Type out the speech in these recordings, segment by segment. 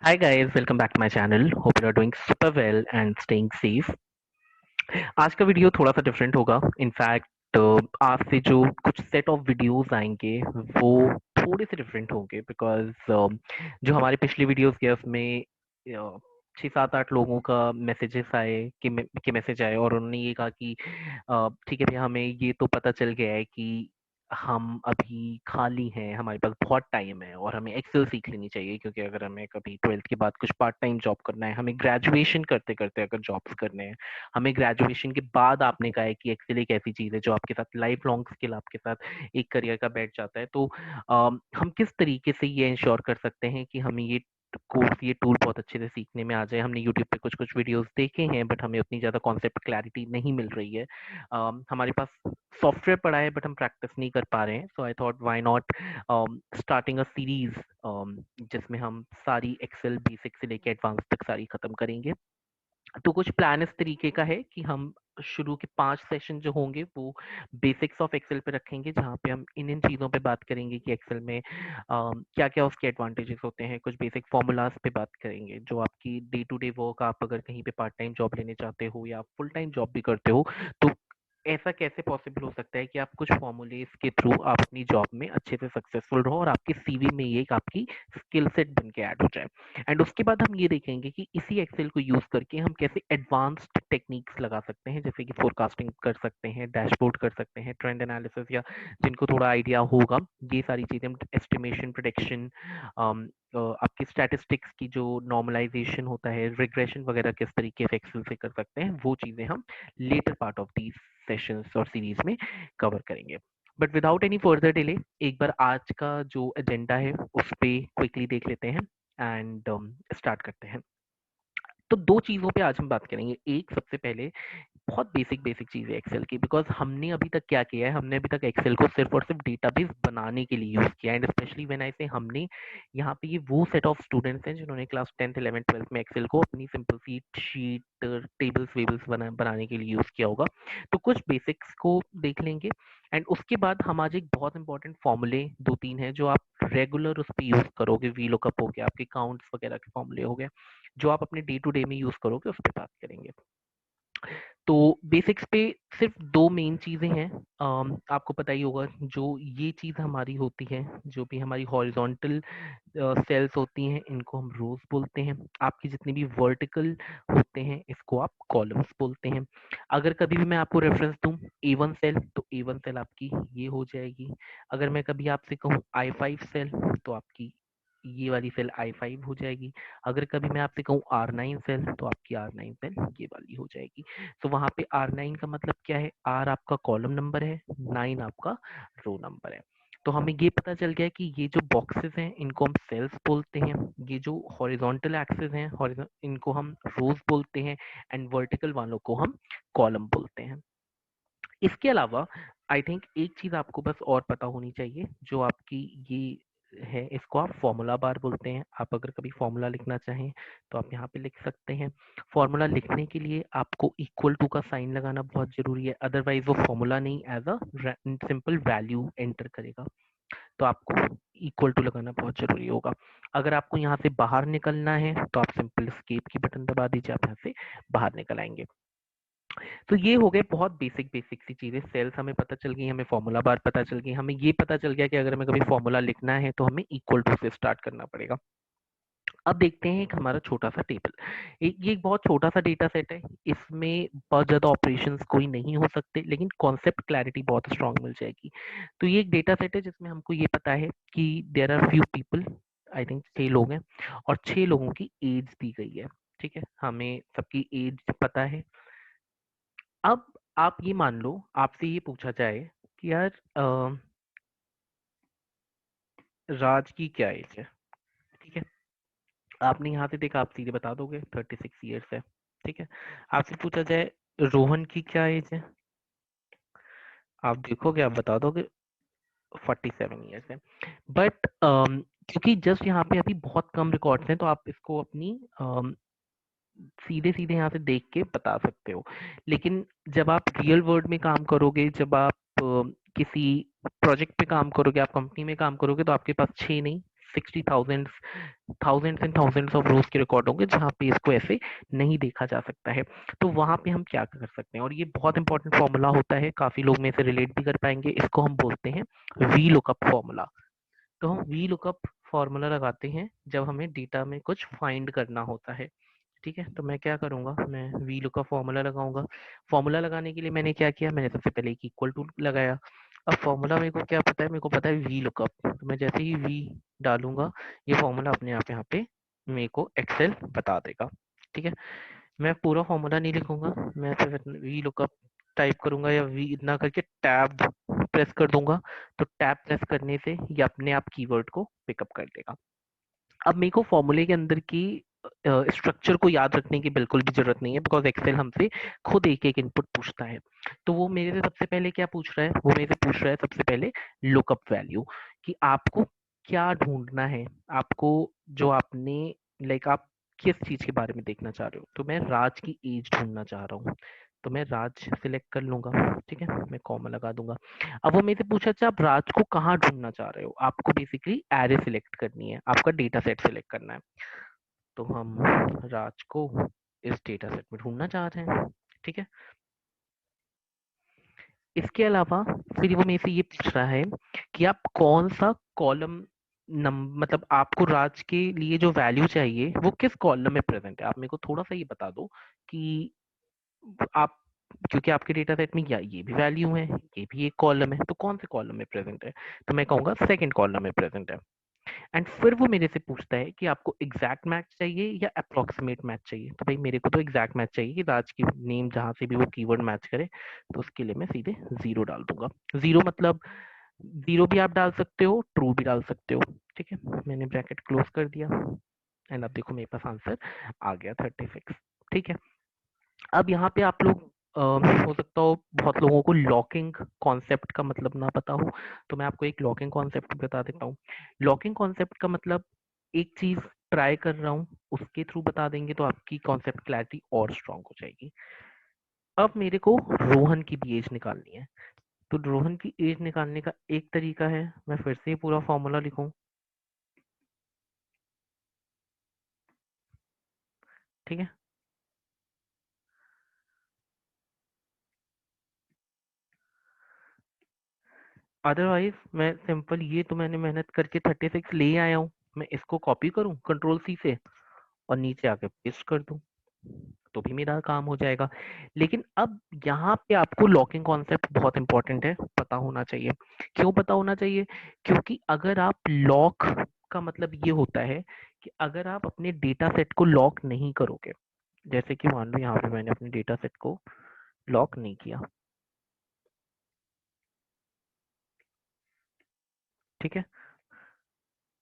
Hi guys, welcome back to my channel. Hope you are doing super well and staying safe. आज का video थोड़ा सा different होगा. In fact आज से जो कुछ सेट ऑफ वीडियोस आएंगे वो थोड़े से डिफरेंट होंगे बिकॉज जो हमारे पिछले वीडियोस गए उसमें 6 7 8 लोगों का मैसेजेस आए कि मैसेज आए और उन्होंने ये कहा कि ठीक है भैया हमें ये तो पता चल गया है कि हम अभी खाली हैं, हमारे पास बहुत टाइम है और हमें एक्सेल सीख लेनी चाहिए क्योंकि अगर हमें कभी 12th के बाद कुछ पार्ट टाइम जॉब करना है, हमें ग्रेजुएशन करते करते अगर जॉब्स करने हैं, हमें ग्रेजुएशन के बाद आपने कहा है कि एक्सेल एक ऐसी चीज है जो आपके साथ लाइफ लॉन्ग स्किल आपके साथ एक करियर का बैठ जाता है. तो हम किस तरीके से ये इंश्योर कर सकते हैं कि हमें ये कोर्स ये टूल बहुत अच्छे से सीखने में आ जाए. हमने यूट्यूब पे कुछ कुछ वीडियोस देखे हैं बट हमें उतनी ज़्यादा कॉन्सेप्ट क्लैरिटी नहीं मिल रही है. हमारे पास सॉफ्टवेयर पड़ा है बट हम प्रैक्टिस नहीं कर पा रहे हैं. So I thought why not starting a series जिसमें हम सारी एक्सेल बेसिक से लेके एडवांस तक सारी खत्म करेंगे. तो कुछ प्लान इस तरीके का है कि हम शुरू के 5 सेशन जो होंगे वो बेसिक्स ऑफ एक्सेल पे रखेंगे जहाँ पे हम इन इन चीज़ों पे बात करेंगे कि एक्सेल में क्या क्या उसके एडवांटेजेस होते हैं. कुछ बेसिक फॉर्मूलाज पे बात करेंगे जो आपकी डे टू डे वर्क, आप अगर कहीं पे पार्ट टाइम जॉब लेने चाहते हो या फुल टाइम जॉब भी करते हो तो ऐसा कैसे पॉसिबल हो सकता है कि आप कुछ फॉर्मूलेस के थ्रू आप अपनी जॉब में अच्छे से सक्सेसफुल रहो और आपकी सीवी में ये एक आपकी स्किल सेट बन के ऐड हो जाए. एंड उसके बाद हम ये देखेंगे कि इसी एक्सेल को यूज करके हम कैसे एडवांस्ड टेक्निक्स लगा सकते हैं, जैसे कि फोरकास्टिंग कर सकते हैं, डैशबोर्ड कर सकते हैं, ट्रेंड एनालिसिस, या जिनको थोड़ा आइडिया होगा ये सारी चीजें हम एस्टिमेशन, प्रोडिक्शन, आपकी स्टैटिस्टिक्स की जो नॉर्मलाइजेशन होता है, रिग्रेशन वगैरह किस तरीके से एक्सेल से कर सकते हैं, वो चीजें हम later part of these sessions और सीरीज में कवर करेंगे. But without any further delay एक बार आज का जो एजेंडा है उस पर क्विकली देख लेते हैं एंड स्टार्ट करते हैं. तो दो चीज़ों पे आज हम बात करेंगे. एक, सबसे पहले बहुत बेसिक बेसिक चीज़ है एक्सेल की, बिकॉज हमने अभी तक क्या किया है, हमने अभी तक एक्सेल को सिर्फ और सिर्फ डेटाबेस बनाने के लिए यूज़ किया है. एंड स्पेशली व्हेन आई से हमने, यहाँ पे ये वो सेट ऑफ स्टूडेंट्स हैं जिन्होंने क्लास 10th 11th 12th में एक्सेल को अपनी सिंपल सी शीट, टेबल्स वेबल्स बनाने के लिए यूज़ किया होगा. तो कुछ बेसिक्स को देख लेंगे एंड उसके बाद हम आज एक बहुत इंपॉर्टेंट फॉर्मूले 2 3 है जो आप रेगुलर उस पर यूज़ करोगे. वी लुकअप हो गया, आपके काउंट्स वगैरह के फॉर्मूले हो गए, जो आप अपने डे टू डे में यूज़ करोगे, उस पर बात करेंगे. तो बेसिक्स पे सिर्फ दो मेन चीज़ें हैं. आपको पता ही होगा, जो ये चीज़ हमारी होती है, जो भी हमारी हॉरिजॉन्टल सेल्स होती हैं, इनको हम रोज बोलते हैं. आपकी जितनी भी वर्टिकल होते हैं इसको आप कॉलम्स बोलते हैं. अगर कभी भी मैं आपको रेफरेंस दूं A1 सेल, तो A1 सेल आपकी ये हो जाएगी. अगर मैं कभी आपसे कहूँ I5 सेल, तो आपकी ये वाली सेल I5 हो जाएगी. अगर कभी मैं आपसे कहूँ R9 सेल, तो आपकी R9 सेल ये वाली हो जाएगी. तो वहां पे R9 का मतलब क्या है, R आपका कॉलम नंबर है, 9 आपका रो नंबर है. तो हमें ये पता चल गया कि ये जो बॉक्सेस हैं इनको हम सेल्स बोलते हैं, ये जो हॉरिजॉन्टल एक्सेस हैं इनको हम रोज बोलते हैं, एंड वर्टिकल वालों को हम कॉलम बोलते हैं. इसके अलावा आई थिंक एक चीज आपको बस और पता होनी चाहिए, जो आपकी ये है, इसको आप फॉर्मूला बार बोलते हैं. आप अगर कभी फॉर्मूला लिखना चाहें तो आप यहाँ पे लिख सकते हैं. फॉर्मूला लिखने के लिए आपको इक्वल टू का साइन लगाना बहुत जरूरी है, अदरवाइज वो फॉर्मूला नहीं as a simple value enter करेगा. तो आपको इक्वल टू लगाना बहुत जरूरी होगा. अगर आपको यहाँ से बाहर निकलना है तो आप सिंपल स्केप की बटन दबा दीजिए, आप यहाँ से बाहर निकल आएंगे. तो ये हो गए बहुत बेसिक बेसिक सी चीजें. सेल्स हमें पता चल गई, हमें फॉर्मूला बार पता चल गई, हमें ये पता चल गया कि अगर हमें कभी फॉर्मूला लिखना है तो हमें इक्वल टू से स्टार्ट करना पड़ेगा. अब देखते हैं एक हमारा छोटा सा टेबल. ये एक बहुत छोटा सा डेटा सेट है, इसमें बहुत ज्यादा ऑपरेशंस कोई नहीं हो सकते, लेकिन कॉन्सेप्ट क्लैरिटी बहुत स्ट्रांग मिल जाएगी. तो ये एक डेटा सेट है जिसमें हमको ये पता है कि there are few people, I think 6 लोग हैं, और 6 लोगों की एज दी गई है. ठीक है, हमें सबकी एज पता है. अब आप ये मान लो, आपसे ये पूछा जाए कि यार राज की क्या एज है. ठीक है, आपने यहाँ से देखा, आप सीधे बता दोगे 36 ईयर्स है. ठीक है, आपसे पूछा जाए रोहन की क्या एज है, आप देखोगे, आप बता दोगे 47 ईयर्स है. बट क्योंकि जस्ट यहाँ पे अभी बहुत कम रिकॉर्ड्स हैं तो आप इसको अपनी सीधे सीधे यहाँ से देख के बता सकते हो. लेकिन जब आप रियल वर्ल्ड में काम करोगे, जब आप किसी प्रोजेक्ट पे काम करोगे, आप कंपनी में काम करोगे, तो आपके पास 6 नहीं 60,000 थाउजेंड्स एंड थाउजेंड्स ऑफ रोज के रिकॉर्ड होंगे जहाँ पे इसको ऐसे नहीं देखा जा सकता है। तो वहां पे हम क्या कर सकते हैं, और ये बहुत इंपॉर्टेंट फॉर्मूला होता है, काफी लोग में से रिलेट भी कर पाएंगे, इसको हम बोलते हैं वी लुकअप फॉर्मूला। तो हम वी लुकअप फॉर्मूला लगाते हैं जब हमें डेटा में कुछ फाइंड करना होता है। ठीक है, तो मैं क्या करूंगा, मैं वी लुकअप फॉर्मूला लगाऊंगा। फॉर्मूला लगाने के लिए मैंने क्या किया, मैंने सबसे पहले एक इक्वल टू लगाया। अब फॉर्मूला मेरे को क्या पता है, मेरे को पता है वी लुकअप, तो मैं जैसे ही वी डालूंगा ये फॉर्मूला अपने आप यहाँ पे मेरे को एक्सेल बता देगा। ठीक है, मैं पूरा फॉर्मूला नहीं लिखूंगा, मैं सिर्फ वी लुकअप टाइप करूंगा या वी इतना करके टैब प्रेस कर दूंगा। तो टैब प्रेस करने से ये अपने आप कीवर्ड को पिकअप कर देगा। अब मेरे को फॉर्मूले के अंदर की स्ट्रक्चर को याद रखने की बिल्कुल भी जरूरत नहीं है, बिकॉज एक्सेल हमसे खुद एक एक इनपुट पूछता है। तो वो मेरे से सबसे पहले क्या पूछ रहा है, वो मेरे से पूछ रहा है सबसे पहले लुकअप वैल्यू, कि आपको क्या ढूंढना है, आपको जो आपने लाइक आप किस चीज के बारे में देखना चाह रहे हो। तो मैं राज की एज ढूंढना चाह रहा हूँ, तो मैं राज सिलेक्ट कर लूंगा। ठीक है, मैं कॉमा लगा दूंगा। अब वो मेरे से पूछा, अच्छा आप राज को कहाँ ढूंढना चाह रहे हो, आपको बेसिकली एरे सिलेक्ट करनी है, आपका डेटा सेट सिलेक्ट करना है। तो हम राज को इस डेटा सेट में ढूंढना चाह रहे हैं। ठीक है, इसके अलावा फिर वो मेरे से ये पूछ रहा है कि आप कौन सा कॉलम मतलब आपको राज के लिए जो वैल्यू चाहिए वो किस कॉलम में प्रेजेंट है। आप मेरे को थोड़ा सा ये बता दो कि आप, क्योंकि आपके डेटा सेट में या ये भी वैल्यू है, ये भी एक कॉलम है, तो कौन से कॉलम में प्रेजेंट है। तो मैं कहूंगा सेकंड कॉलम में प्रेजेंट है। एंड फिर वो मेरे से पूछता है कि आपको एग्जैक्ट मैच चाहिए या अप्रोक्सीमेट मैच चाहिए। तो भाई मेरे को तो एग्जैक्ट मैच चाहिए कि राज की नेम जहां से भी वो कीवर्ड मैच करे। तो उसके लिए मैं सीधे जीरो डाल दूंगा। जीरो मतलब जीरो भी आप डाल सकते हो, ट्रू भी डाल सकते हो। ठीक है, मैंने ब्रैकेट क्लोज कर दिया एंड अब देखो मेरे पास आंसर आ गया 36। ठीक है, अब यहाँ पे आप लोग हो सकता हो बहुत लोगों को लॉकिंग कॉन्सेप्ट का मतलब ना पता हो, तो मैं आपको एक लॉकिंग कॉन्सेप्ट बता देता हूँ। लॉकिंग कॉन्सेप्ट का मतलब एक चीज ट्राई कर रहा हूँ उसके थ्रू बता देंगे तो आपकी कॉन्सेप्ट क्लैरिटी और स्ट्रांग हो जाएगी। अब मेरे को रोहन की भी एज निकालनी है, तो रोहन की एज निकालने का एक तरीका है, मैं फिर से पूरा फॉर्मूला लिखूं। ठीक है, अदरवाइज मैं सिंपल, ये तो मैंने मेहनत करके 36 ले आया हूँ, मैं इसको कॉपी करूँ कंट्रोल सी से और नीचे आके पेस्ट कर दूं, तो भी मेरा काम हो जाएगा। लेकिन अब यहाँ पे आपको लॉकिंग कॉन्सेप्ट बहुत इंपॉर्टेंट है, पता होना चाहिए। क्यों पता होना चाहिए, क्योंकि अगर आप लॉक का मतलब ये होता है कि अगर आप अपने डेटा सेट को लॉक नहीं करोगे, जैसे कि मान लो यहाँ पे मैंने अपने डेटा सेट को लॉक नहीं किया। ठीक है,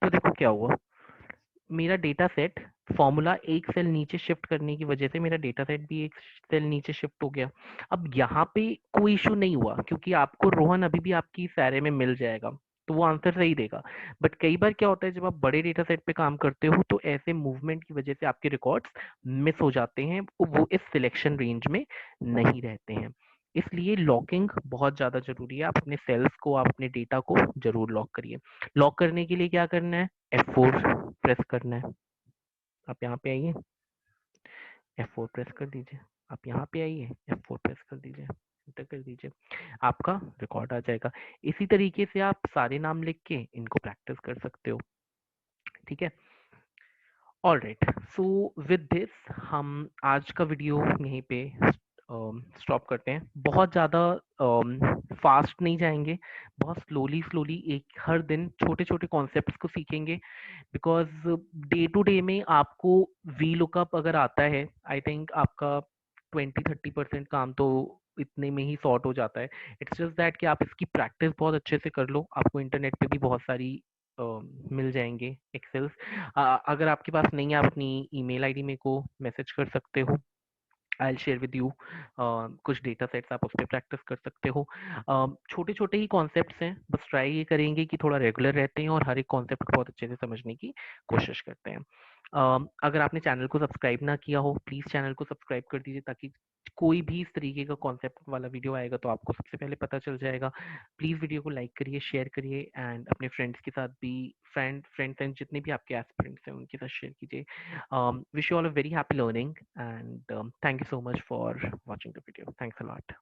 तो देखो क्या हुआ, मेरा डेटा सेट फॉर्मूला एक सेल नीचे शिफ्ट करने की वजह से मेरा डेटा सेट भी एक सेल नीचे शिफ्ट हो गया। अब यहाँ पे कोई इशू नहीं हुआ क्योंकि आपको रोहन अभी भी आपकी सारे में मिल जाएगा, तो वो आंसर सही देगा। बट कई बार क्या होता है, जब आप बड़े डेटा सेट पे काम करते हो तो ऐसे मूवमेंट की वजह से आपके रिकॉर्ड्स मिस हो जाते हैं, वो इस सिलेक्शन रेंज में नहीं रहते हैं। इसलिए लॉकिंग बहुत ज्यादा जरूरी है, आप अपने सेल्स को, आप अपने डेटा को जरूर लॉक करिए। लॉक करने के लिए क्या करना है, F4 प्रेस करना है। आप यहाँ पे आइए, F4 प्रेस कर दीजिए। आप यहाँ पे आइए, F4 प्रेस कर दीजिए, एंटर कर दीजिए, आपका रिकॉर्ड आ जाएगा। इसी तरीके से आप सारे नाम लिख के इनको प्रैक्टिस कर सकते हो। ठीक है, all right, so with this हम आज का वीडियो यहीं पे स्टॉप करते हैं। बहुत ज़्यादा फास्ट नहीं जाएंगे, बहुत स्लोली स्लोली एक हर दिन छोटे छोटे कॉन्सेप्ट्स को सीखेंगे। बिकॉज डे टू डे में आपको वी लुकअप अगर आता है, आई थिंक आपका 20-30% काम तो इतने में ही सॉर्ट हो जाता है। इट्स जस्ट दैट कि आप इसकी प्रैक्टिस बहुत अच्छे से कर लो, आपको इंटरनेट पे भी बहुत सारी मिल जाएंगे एक्सेल्स। अगर आपके पास नहीं है, आप अपनी ईमेल आईडी मेरे को मैसेज कर सकते हो, I will share with you कुछ डेटा सेट्स, आप उस पर प्रैक्टिस कर सकते हो। छोटे छोटे ही कॉन्सेप्ट्स हैं, बस ट्राई ये करेंगे कि थोड़ा रेगुलर रहते हैं और हर एक कॉन्सेप्ट को बहुत अच्छे से समझने की कोशिश करते हैं। अगर आपने चैनल को सब्सक्राइब ना किया हो, प्लीज़ चैनल को सब्सक्राइब कर दीजिए ताकि कोई भी इस तरीके का कॉन्सेप्ट वाला वीडियो आएगा तो आपको सबसे पहले पता चल जाएगा। प्लीज़ वीडियो को लाइक करिए, शेयर करिए एंड अपने फ्रेंड्स के साथ भी फ्रेंड्स एंड जितने भी आपके एस्पिरेंट्स हैं उनके साथ शेयर कीजिए। Wish you all a very happy learning and thank you so much for watching the video. Thanks a lot.